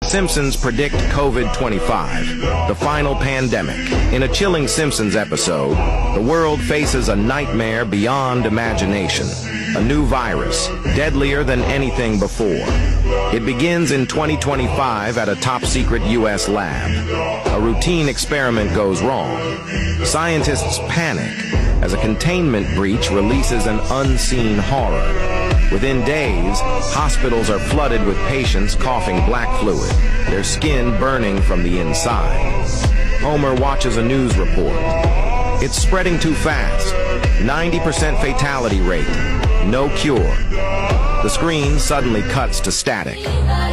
Simpsons predict COVID-25, the final pandemic. In a chilling Simpsons episode, the world faces a nightmare beyond imagination. A new virus, deadlier than anything before. It begins in 2025 at a top-secret U.S. lab. A routine experiment goes wrong. Scientists panic as a containment breach releases an unseen horror. Within days, hospitals are flooded with patients coughing black fluid, their skin burning from the inside. Homer watches a news report. It's spreading too fast. 90% fatality rate. No cure. The screen suddenly cuts to static.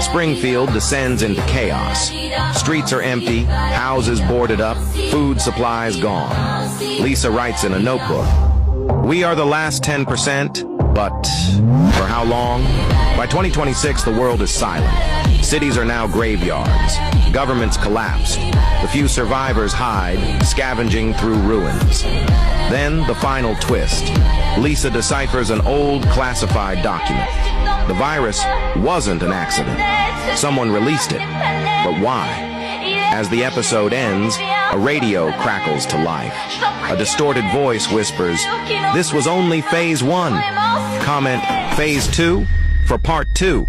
Springfield descends into chaos. Streets are empty, houses boarded up, food supplies gone. Lisa writes in a notebook, "We are the last 10%, but for how long?" By 2026, the world is silent. Cities are now graveyards. Governments collapse. The few survivors hide, scavenging through ruins. Then the final twist. Lisa deciphers an old classified document. The virus wasn't an accident. Someone released it. But why? As the episode ends, a radio crackles to life. A distorted voice whispers, "This was only phase 1. Comment phase 2 for part 2.